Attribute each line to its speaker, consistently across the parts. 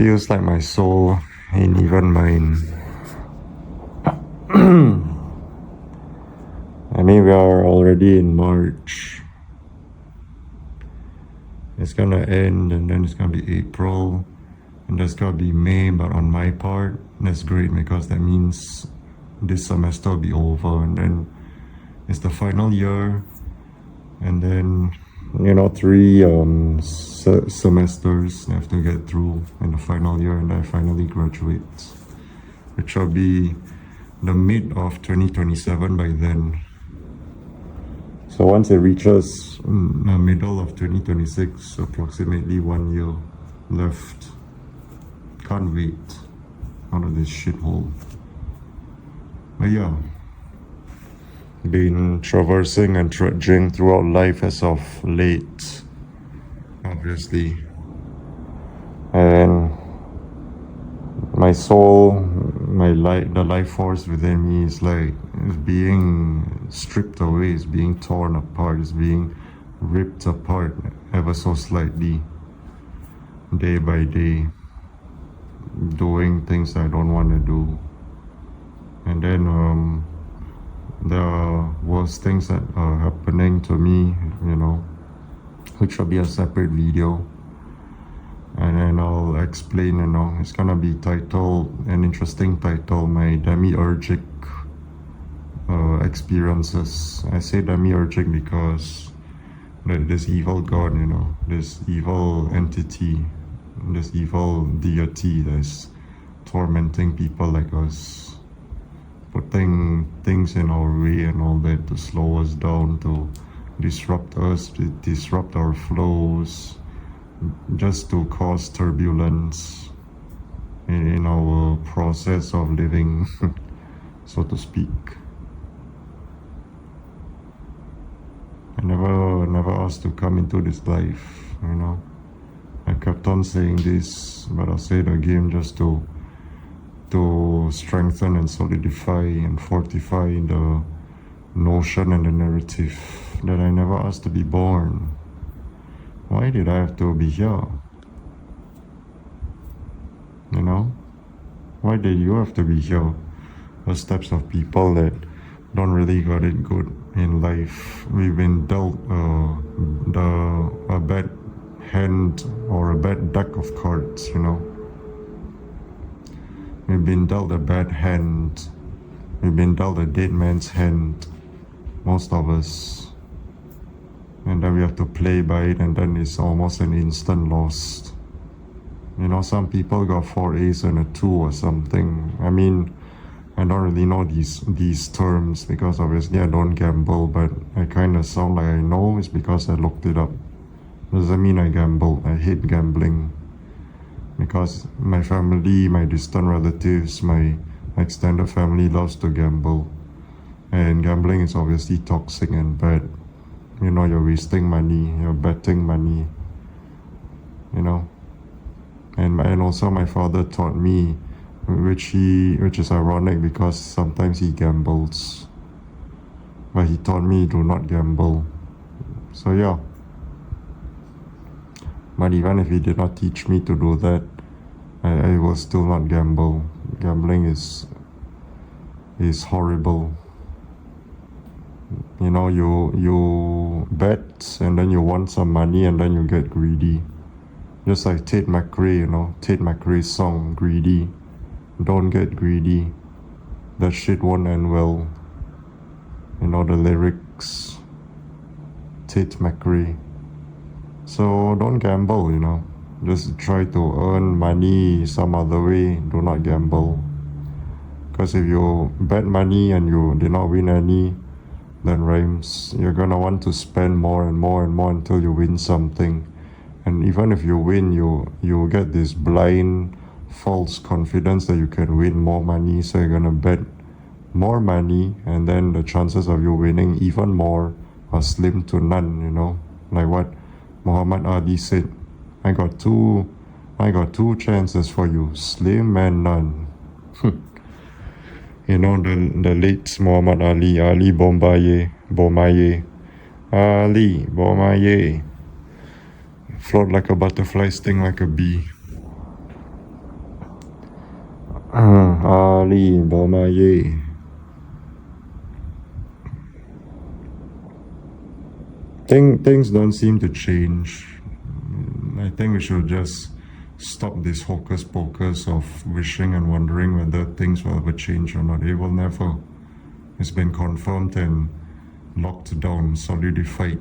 Speaker 1: Feels like my soul ain't even mine. I mean, we are already in March. It's gonna end, and then it's gonna be April, and there's gonna be May. But on my part, that's great because that means this semester will be over, and then it's the final year, and then 3 semesters I have to get through in the final year, and I finally graduate, which will be the mid of 2027 by then. So once it reaches the middle of 2026, approximately 1 year left. Can't wait out of this shithole. But yeah, been traversing and trudging throughout life as of late, obviously. And my soul, the life force within me is being stripped away, is being torn apart, is being ripped apart ever so slightly, day by day, doing things I don't want to do. And then there was things that are happening to me, which will be a separate video. And then I'll explain, it's gonna be titled, an interesting title, my demiurgic experiences. I say demiurgic because this evil god, this evil entity, this evil deity that's tormenting people like us, putting things in our way and all that to slow us down, to disrupt us, to disrupt our flows, just to cause turbulence in our process of living, so to speak. I never asked to come into this life, I kept on saying this, but I'll say it again just to strengthen and solidify and fortify the notion and the narrative that I never asked to be born. Why did I have to be here? Why did you have to be here? Those types of people that don't really got it good in life. We've been dealt a bad hand or a bad deck of cards, We've been dealt a bad hand. We've been dealt a dead man's hand, most of us. And then we have to play by it, and then it's almost an instant loss. Some people got 4 A's and a 2 or something. I mean, I don't really know these terms because obviously I don't gamble, but I kind of sound like I know. It's because I looked it up. Doesn't mean I gamble. I hate gambling because my family, my distant relatives, my extended family loves to gamble, and gambling is obviously toxic and bad. You're wasting money, you're betting money, and also my father taught me, which is ironic because sometimes he gambles, but he taught me do not gamble. So yeah, but even if he did not teach me to do that, I will still not gamble. Gambling is horrible. You bet and then you want some money and then you get greedy. Just like Tate McRae, Tate McRae's song, Greedy. Don't get greedy. That shit won't end well. The lyrics. Tate McRae. So don't gamble, Just try to earn money some other way. Do not gamble. Because if you bet money and you did not win any, then rhymes, you're gonna want to spend more and more and more until you win something. And even if you win, you get this blind, false confidence that you can win more money, so you're gonna bet more money, and then the chances of you winning even more are slim to none, Like what Muhammad Ali said, I got two chances for you, slim and none. The late Muhammad Ali Bomaye, Ali Bomaye, float like a butterfly, sting like a bee. Ali Bomaye. Things don't seem to change. I think we should just stop this hocus pocus of wishing and wondering whether things will ever change or not. It will never. It's been confirmed and locked down, solidified,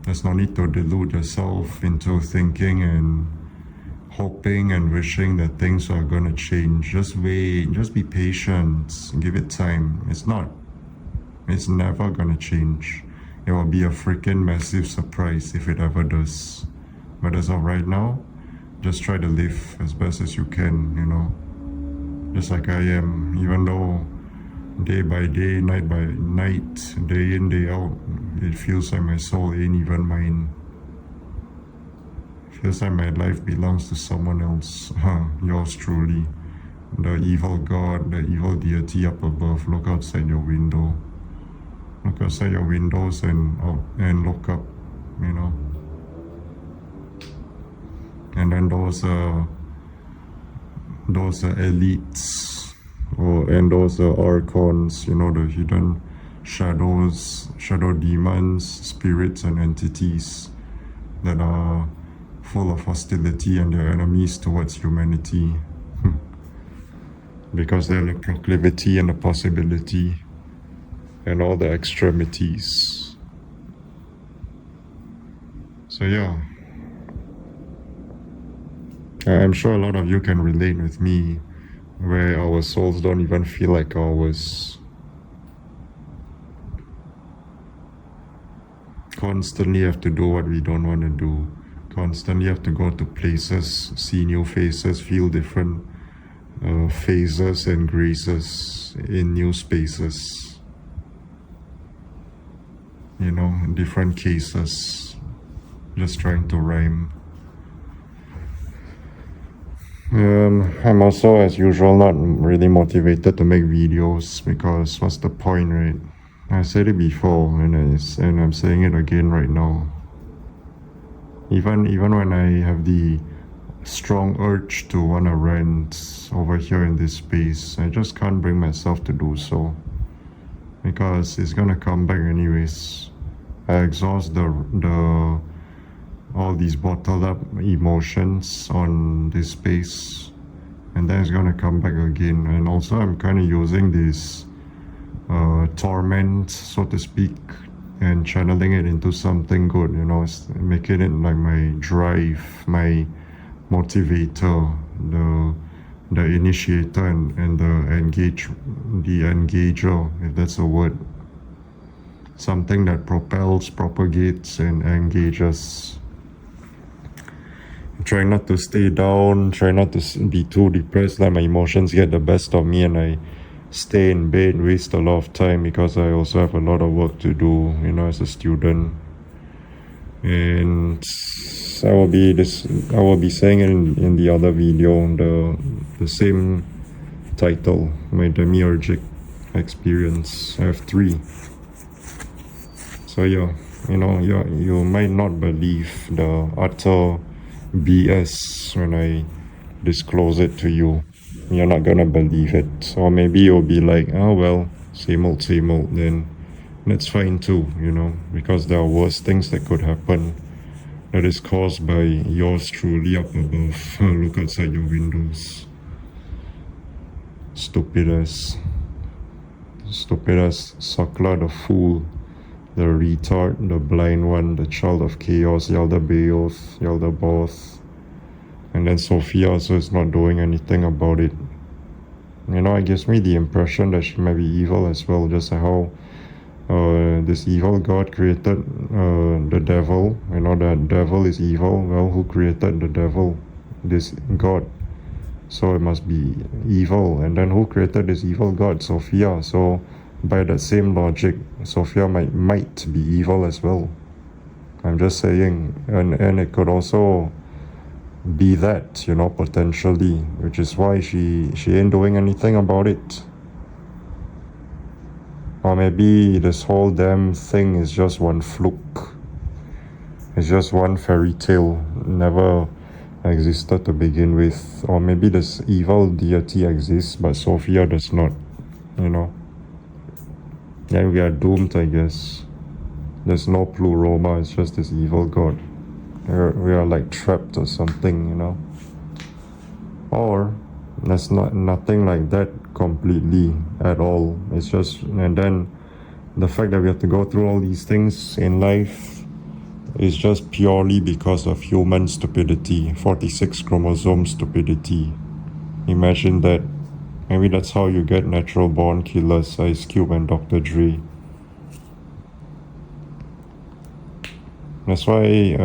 Speaker 1: There's no need to delude yourself into thinking and hoping and wishing that things are gonna change. Just wait, just be patient, give it time. It's never gonna change. It will be a freaking massive surprise if it ever does. But as of right now, just try to live as best as you can, Just like I am, even though day by day, night by night, day in, day out, it feels like my soul ain't even mine. It feels like my life belongs to someone else. Yours truly. The evil God, the evil deity up above. Look outside your window. Look outside your windows and look up, And then those elites, and those archons, the hidden shadows, shadow demons, spirits and entities that are full of hostility and they're enemies towards humanity. Because they're the proclivity and the possibility and all the extremities. So yeah, I'm sure a lot of you can relate with me, where our souls don't even feel like ours. Constantly have to do what we don't want to do. Constantly have to go to places, see new faces, feel different phases and graces in new spaces. In different cases. Just trying to rhyme. I'm also, as usual, not really motivated to make videos because what's the point, right? I said it before, and I'm saying it again right now. Even when I have the strong urge to want to rant over here in this space, I just can't bring myself to do so because it's gonna come back anyways. I exhaust the all these bottled up emotions on this space, and then it's gonna come back again. And also I'm kind of using this torment, so to speak, and channeling it into something good, making it like my drive, my motivator, the initiator and the engager, if that's a word. Something that propels, propagates and engages. Try not to stay down, try not to be too depressed, let my emotions get the best of me and I stay in bed, waste a lot of time because I also have a lot of work to do, as a student. And I will be saying in the other video, the same title, my demiurgic experience. I have 3. So yeah, you might not believe the utter BS when I disclose it to you. You're not gonna believe it. Or maybe you'll be like, oh well, same old, then that's fine too, because there are worse things that could happen that is caused by yours truly up above. Look outside your windows. Stupid as Sakla the fool, the retard, the blind one, the child of chaos, Yalda Beoth, Yalda Both. And then Sophia also is not doing anything about it. It gives me the impression that she might be evil as well, just like how this evil God created the devil. That devil is evil. Well, who created the devil? This God. So it must be evil. And then who created this evil God? Sophia. So by that same logic, Sophia might be evil as well. I'm just saying. And it could also be that, potentially, which is why she ain't doing anything about it. Or maybe this whole damn thing is just one fluke. It's just one fairy tale. Never existed to begin with. Or maybe this evil deity exists, but Sophia does not, you know. Then we are doomed, I guess. There's no pleroma, it's just this evil god. We are like trapped or something, you know. Or there's nothing like that completely at all. It's just, and then the fact that we have to go through all these things in life is just purely because of human stupidity, 46 chromosome stupidity. Imagine that. Maybe that's how you get natural born killers, Ice Cube and Dr. Dre. That's why,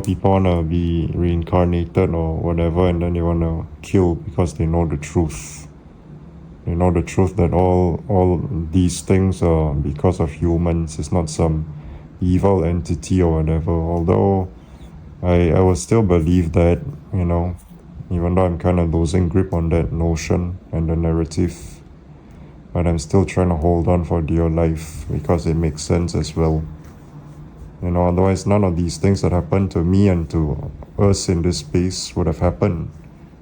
Speaker 1: people want to be reincarnated or whatever, and then they want to kill because they know the truth. They know the truth that all these things are because of humans. It's not some evil entity or whatever. Although I will still believe that, even though I'm kind of losing grip on that notion and the narrative. But I'm still trying to hold on for dear life because it makes sense as well. Otherwise none of these things that happened to me and to us in this space would have happened.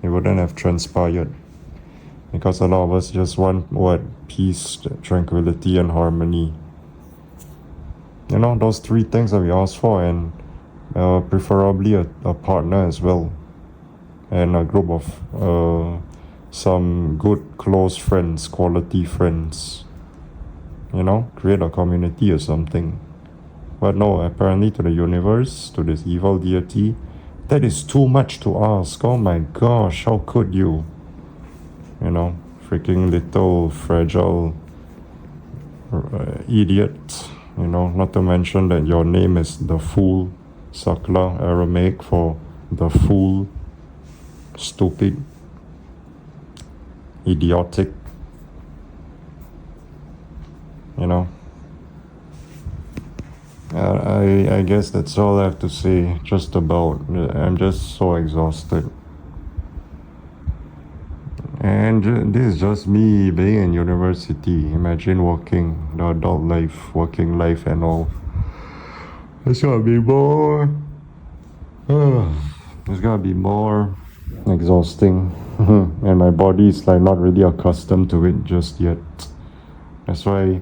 Speaker 1: It wouldn't have transpired. Because a lot of us just want peace, tranquility, and harmony. Those three things that we ask for, and preferably a partner as well. And a group of some good close friends, quality friends. Create a community or something. But no, apparently to the universe, to this evil deity, that is too much to ask. Oh my gosh, how could you? Freaking little fragile idiot. Not to mention that your name is the Fool, Sakla, Aramaic for the fool, stupid, idiotic. I guess that's all I have to say. Just about. I'm just so exhausted. And this is just me being in university. Imagine working the adult life, working life and all. It's gonna be more. It's gonna be more exhausting. And my body is like not really accustomed to it just yet. That's why,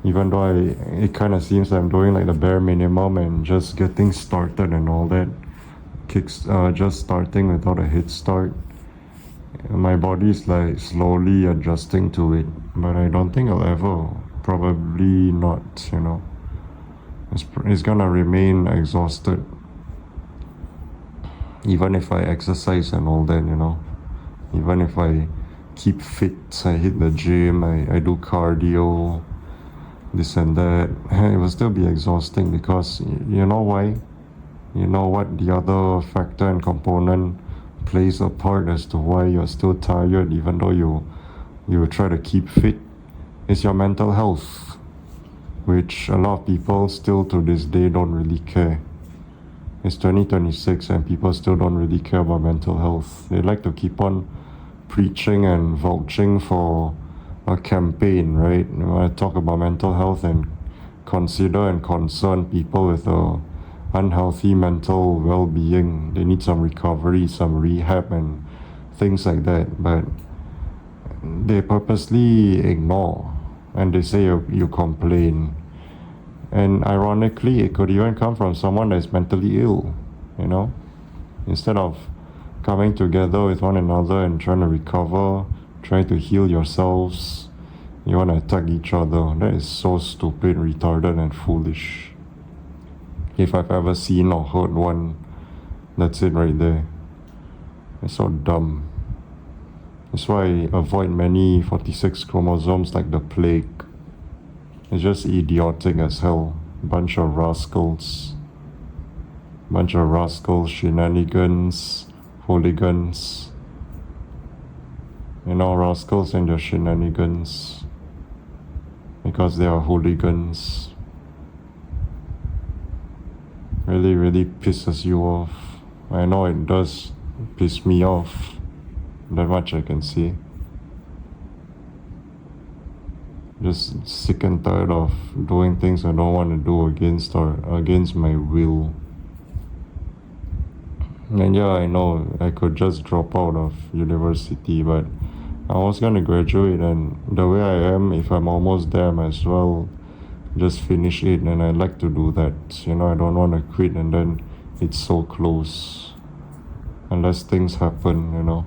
Speaker 1: even though it kind of seems like I'm doing like the bare minimum and just getting started and all that, just starting without a head start. My body is like slowly adjusting to it, but I don't think I'll ever, probably not, It's gonna remain exhausted. Even if I exercise and all that, Even if I keep fit, I hit the gym, I do cardio, this and that, it will still be exhausting because, you know why? You know what the other factor and component plays a part as to why you're still tired even though you try to keep fit? It's your mental health, which a lot of people still to this day don't really care. It's 2026 and people still don't really care about mental health. They like to keep on preaching and vouching for a campaign, right? You want to talk about mental health and consider and concern people with a unhealthy mental well-being. They need some recovery, some rehab and things like that, but they purposely ignore and they say you complain. And ironically, it could even come from someone that is mentally ill, instead of coming together with one another and trying to recover, trying to heal yourselves, you want to attack each other. That is so stupid, retarded and foolish. If I've ever seen or heard one, that's it right there. It's so dumb. That's why I avoid many 46 chromosomes like the plague. It's just idiotic as hell. Bunch of rascals, shenanigans, hooligans. Rascals and their shenanigans. Because they are hooligans. Really, really pisses you off. I know it does piss me off. That much I can see. Just sick and tired of doing things I don't want to do against my will. And yeah, I know I could just drop out of university, but I was gonna graduate, and the way I am, if I'm almost there, I might as well just finish it, and I like to do that. I don't want to quit and then it's so close. Unless things happen,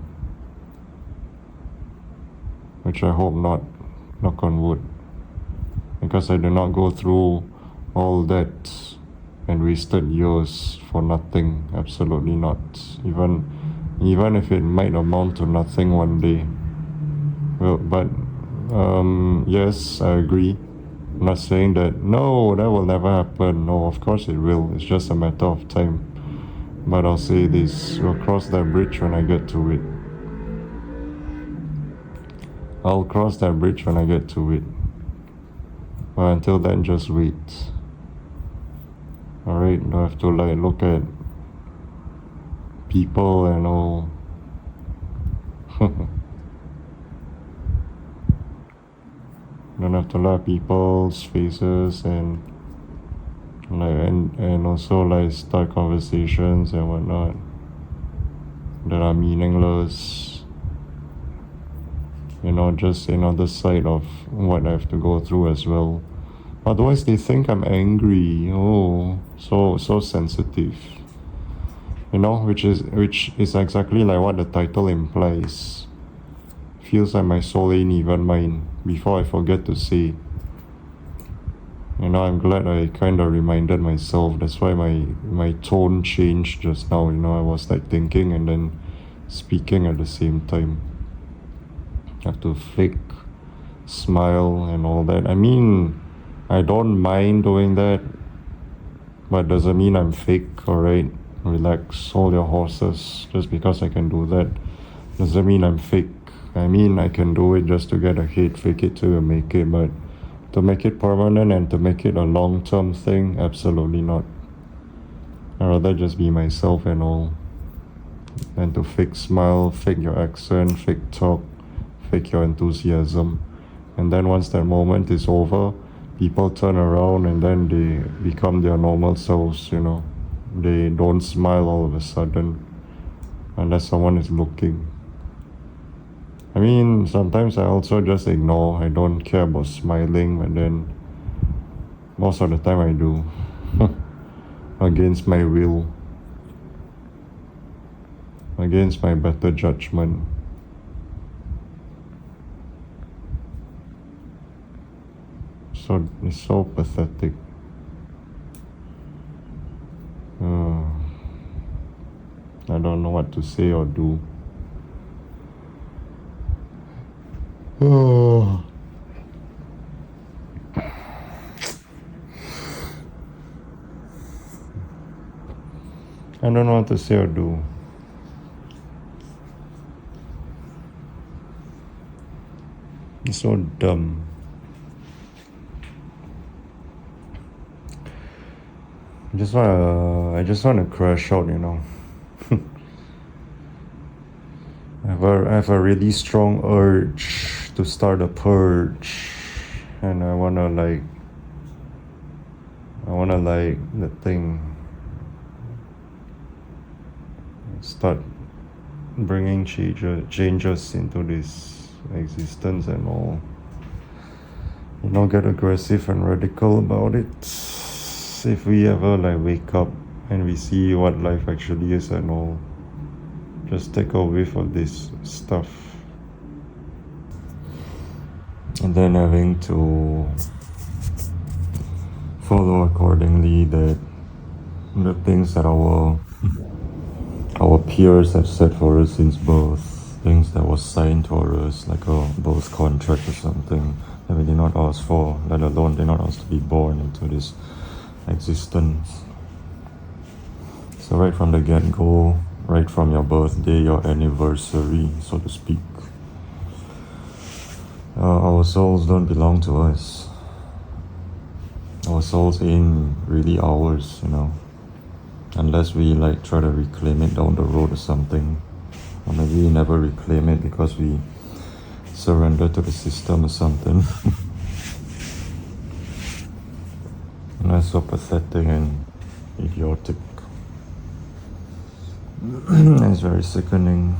Speaker 1: which I hope not, knock on wood. Because I did not go through all that and wasted years for nothing. Absolutely not. Even if it might amount to nothing one day. Well, but yes, I agree. I'm not saying that no, that will never happen. No, of course it will. It's just a matter of time. But I'll say this: we'll cross that bridge when I get to it. I'll cross that bridge when I get to it. But until then, just wait. Alright, don't have to look at people and all. Don't have to look at people's faces and also start conversations and whatnot that are meaningless. Just another side of what I have to go through as well. Otherwise they think I'm angry. Oh, so sensitive. Which is exactly like what the title implies. Feels like my soul ain't even mine. Before I forget to say, I'm glad I kind of reminded myself. That's why my tone changed just now. I was thinking and then speaking at the same time. I have to fake smile and all that. I mean, I don't mind doing that, but doesn't mean I'm fake. Alright, relax, hold your horses. Just because I can do that doesn't mean I'm fake. I mean, I can do it just to get ahead, fake it till you make it, but to make it permanent and to make it a long-term thing, absolutely not. I'd rather just be myself and all, and to fake smile, fake your accent, fake talk, fake your enthusiasm. And then once that moment is over, people turn around and then they become their normal selves. They don't smile all of a sudden unless someone is looking. I mean, sometimes I also just ignore. I don't care about smiling, but then most of the time I do. Against my will, against my better judgment. So it's so pathetic. I don't know what to say or do. Oh. I don't know what to say or do. It's so dumb. I just wanna crash out. I have a really strong urge to start a purge, and I wanna the thing start bringing changes into this existence and all. Get aggressive and radical about it. If we ever wake up and we see what life actually is and all, just take a whiff of this stuff, and then having to follow accordingly that the things that our peers have said for us since birth, things that was signed for us, like a birth contract or something that we did not ask for, let alone did not ask to be born into this existence. So right from the get-go, right from your birthday, your anniversary, so to speak, our souls don't belong to us. Our souls ain't really ours, unless we try to reclaim it down the road or something, or maybe we never reclaim it because we surrender to the system or something. And that's so pathetic and idiotic. It's very sickening.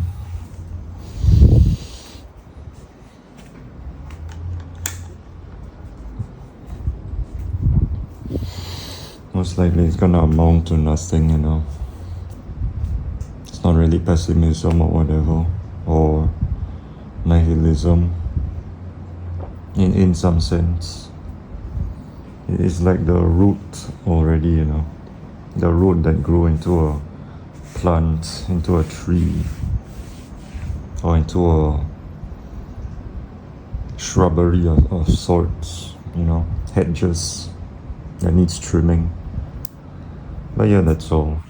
Speaker 1: Most likely it's gonna amount to nothing, you know. It's not really pessimism or whatever, or nihilism in some sense. It's like the root already, you know. The root that grew into a plant, into a tree, or into a shrubbery of sorts, you know, hedges that needs trimming. But yeah, that's all.